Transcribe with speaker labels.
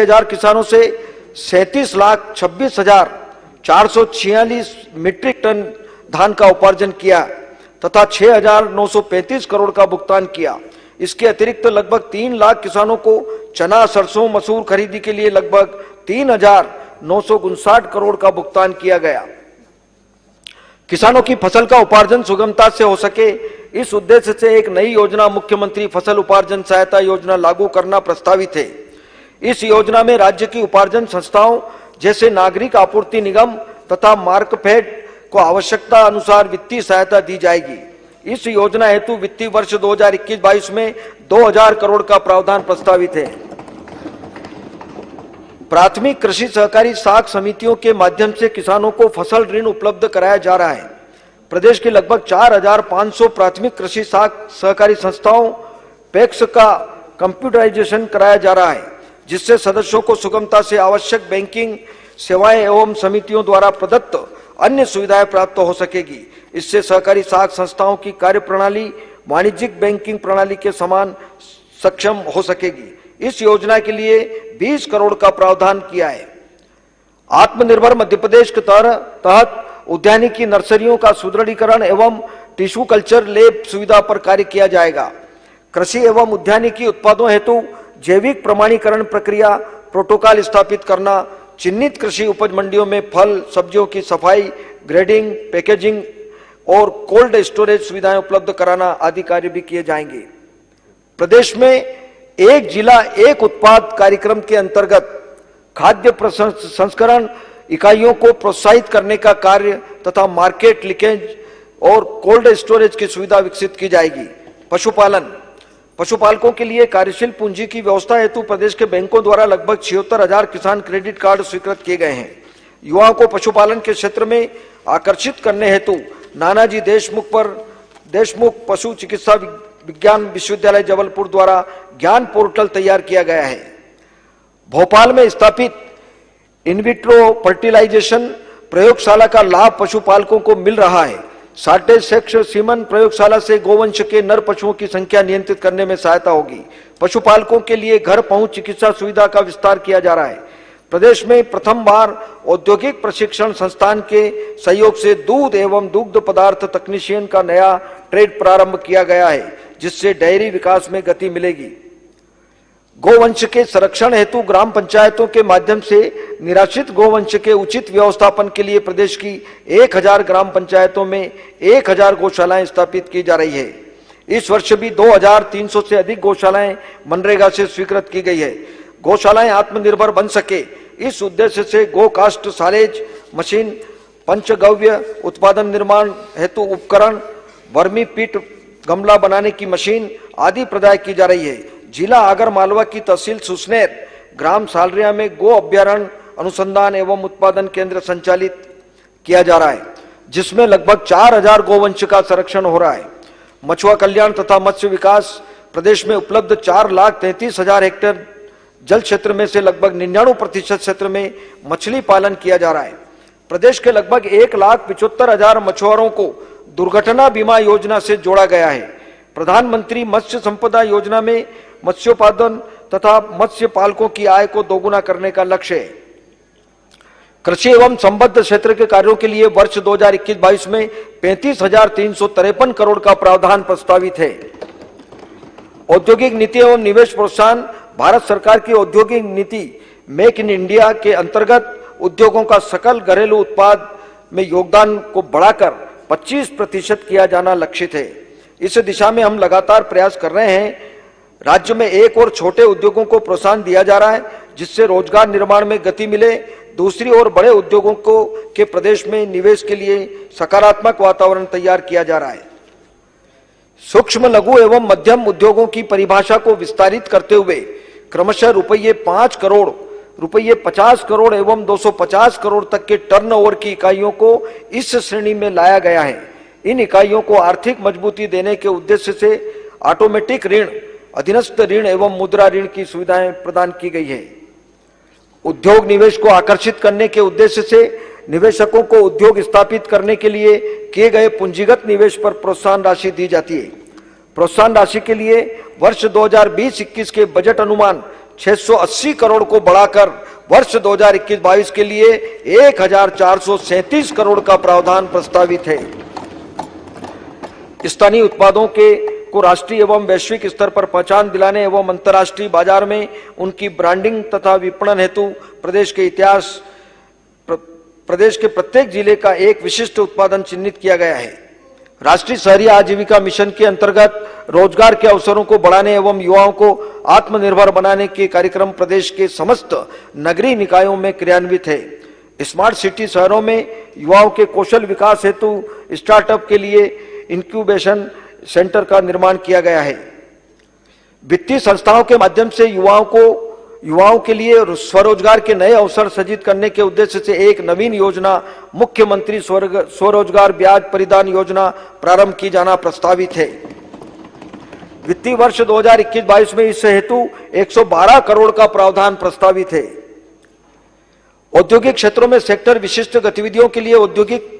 Speaker 1: हजार किसानों से 37,26,446 मीट्रिक टन धान का उपार्जन किया तथा 6,935 करोड़ का भुगतान किया। इसके अतिरिक्त लगभग 3 लाख किसानों को चना, सरसों, मसूर खरीदी के लिए लगभग 3,959 करोड़ का भुगतान किया गया। किसानों की फसल का उपार्जन सुगमता से हो सके, इस उद्देश्य से एक नई योजना मुख्यमंत्री फसल उपार्जन सहायता योजना लागू करना प्रस्तावित है। इस योजना में राज्य की उपार्जन संस्थाओं जैसे नागरिक आपूर्ति निगम तथा मार्कफेड को आवश्यकता अनुसार वित्तीय सहायता दी जाएगी। इस योजना हेतु वित्तीय वर्ष 2021-22 में 2,000 करोड़ का प्रावधान प्रस्तावित है। प्राथमिक कृषि सहकारी साख समितियों के माध्यम से किसानों को फसल ऋण उपलब्ध कराया जा रहा है। प्रदेश के लगभग 4,500 प्राथमिक कृषि साख सहकारी संस्थाओं पैक्स का कंप्यूटराइजेशन कराया जा रहा है, जिससे सदस्यों को सुगमता से आवश्यक बैंकिंग सेवाएं एवं समितियों द्वारा प्रदत्त अन्य सुविधाएं प्राप्त हो सकेगी। इससे सहकारी साख संस्थाओं की कार्यप्रणाली वाणिज्यिक बैंकिंग प्रणाली के समान सक्षम हो सकेगी। इस योजना के लिए 20 करोड़ का प्रावधान किया है। आत्मनिर्भर मध्य प्रदेश के तहत उद्यानिकी नर्सरियों का सुदृढ़ीकरण एवं टिश्यू कल्चर लैब सुविधा पर कार्य किया जाएगा। कृषि एवं उद्यानिकी उत्पादों हेतु जैविक प्रमाणीकरण प्रक्रिया प्रोटोकॉल स्थापित करना, चिन्हित कृषि उपज मंडियों में फल सब्जियों की सफाई, ग्रेडिंग, पैकेजिंग और कोल्ड स्टोरेज सुविधाएं उपलब्ध कराना आदि कार्य भी किए जाएंगे। प्रदेश में एक जिला एक उत्पाद कार्यक्रम के अंतर्गत खाद्य प्रसंस्करण इकाइयों को प्रोत्साहित करने का कार्य तथा मार्केट लिंकेज और कोल्ड स्टोरेज की सुविधा विकसित की जाएगी। पशुपालकों के लिए कार्यशील पूंजी की व्यवस्था हेतु प्रदेश के बैंकों द्वारा लगभग 76,000 किसान क्रेडिट कार्ड स्वीकृत किए गए हैं। युवाओं को पशुपालन के क्षेत्र में आकर्षित करने हेतु नानाजी देशमुख पशु चिकित्सा विज्ञान विश्वविद्यालय जबलपुर द्वारा ज्ञान पोर्टल तैयार किया गया है। भोपाल में स्थापित इनविट्रो फर्टिलाइजेशन प्रयोगशाला का लाभ पशुपालकों को मिल रहा है। सार्टेसेक्स सीमन प्रयोगशाला से गोवंश के नर पशुओं की संख्या नियंत्रित करने में सहायता होगी। पशुपालकों के लिए घर पहुंच चिकित्सा सुविधा का विस्तार किया जा रहा है। प्रदेश में प्रथम बार औद्योगिक प्रशिक्षण संस्थान के सहयोग से दूध एवं दुग्ध पदार्थ तकनीशियन का नया ट्रेड प्रारंभ किया गया है, जिससे डेयरी विकास में गति मिलेगी। गोवंश के संरक्षण हेतु ग्राम पंचायतों के माध्यम से निराश्रित गोवंश के उचित व्यवस्थापन के लिए प्रदेश की 1,000 ग्राम पंचायतों में 1,000 गौशालाएं स्थापित की जा रही है। इस वर्ष भी 2,300 से अधिक गौशालाएं मनरेगा से स्वीकृत की गई है। गौशालाएं आत्मनिर्भर बन सके, इस उद्देश्य से गो कास्ट सालेज मशीन, पंचगव्य उत्पादन निर्माण हेतु उपकरण, वर्मी पीट गमला बनाने की मशीन आदि प्रदाय की जा रही है। जिला आगर मालवा की तहसील सुसनेर, ग्राम सालरिया में गो अभ्यारण्य अनुसंधान एवं उत्पादन केंद्र संचालित किया जा रहा है, जिसमें लगभग 4,000 गोवंश का संरक्षण हो रहा है। मछुआ कल्याण तथा मत्स्य विकास प्रदेश में उपलब्ध 4,33,000 हेक्टेयर जल क्षेत्र में से लगभग 99% क्षेत्र में मछली पालन किया जा रहा है। प्रदेश के लगभग 1,75,000 मछुआरों को दुर्घटना बीमा योजना से जोड़ा गया है। प्रधानमंत्री मत्स्य संपदा योजना में मत्स्योत्पादन तथा मत्स्य पालकों की आय को दोगुना करने का लक्ष्य है। कृषि एवं संबद्ध क्षेत्र के कार्यों के लिए वर्ष 2021-22 में 35,353 करोड़ का प्रावधान प्रस्तावित है। औद्योगिक नीति एवं निवेश प्रोत्साहन भारत सरकार की औद्योगिक नीति मेक इन इंडिया के अंतर्गत उद्योगों का सकल घरेलू उत्पाद में योगदान को बढ़ाकर 25% किया जाना लक्षित है। इस दिशा में हम लगातार प्रयास कर रहे हैं। राज्य में एक और छोटे उद्योगों को प्रोत्साहन दिया जा रहा है, जिससे रोजगार निर्माण में गति मिले। दूसरी ओर बड़े उद्योगों को के प्रदेश में निवेश के लिए सकारात्मक वातावरण तैयार किया जा रहा है। सूक्ष्म लघु एवं मध्यम उद्योगों की परिभाषा को विस्तारित करते हुए क्रमशः रुपये 5 करोड़, रुपये 50 करोड़ एवं 250 करोड़ तक के टर्नओवर की इकाइयों को इस श्रेणी में लाया गया है। इन इकाइयों को आर्थिक मजबूती देने के उद्देश्य से ऑटोमेटिक ऋण, अधीनस्थ ऋण एवं मुद्रा ऋण की सुविधाएं प्रदान की गई है। उद्योग निवेश को आकर्षित करने के उद्देश्य से निवेशकों को उद्योग स्थापित करने के लिए किए गए पूंजीगत निवेश पर प्रोत्साहन राशि दी जाती है। प्रोत्साहन राशि के लिए वर्ष 2020-21 के बजट अनुमान 680 करोड़ को बढ़ाकर वर्ष 2021-22 के लिए 1437 करोड़ का प्रावधान प्रस्तावित है। स्थानीय उत्पादों को राष्ट्रीय एवं वैश्विक स्तर पर पहचान दिलाने एवं अंतर्राष्ट्रीय बाजार में उनकी ब्रांडिंग तथा विपणन हेतु प्रदेश के प्रत्येक जिले का एक विशिष्ट उत्पादन चिन्हित किया गया है। राष्ट्रीय शहरी आजीविका मिशन के अंतर्गत रोजगार के अवसरों को बढ़ाने एवं युवाओं को आत्मनिर्भर बनाने के कार्यक्रम प्रदेश के समस्त नगरीय निकायों में क्रियान्वित है। स्मार्ट सिटी शहरों में युवाओं के कौशल विकास हेतु स्टार्टअप के लिए इंक्यूबेशन सेंटर का निर्माण किया गया है। वित्तीय संस्थाओं के माध्यम से युवाओं के लिए स्वरोजगार के नए अवसर सृजित करने के उद्देश्य से एक नवीन योजना मुख्यमंत्री स्वरोजगार ब्याज परिदान योजना प्रारंभ की जाना प्रस्तावित है। वित्तीय वर्ष 2021-22 में इस हेतु 112 करोड़ का प्रावधान प्रस्तावित है। औद्योगिक क्षेत्रों में सेक्टर विशिष्ट गतिविधियों के लिए औद्योगिक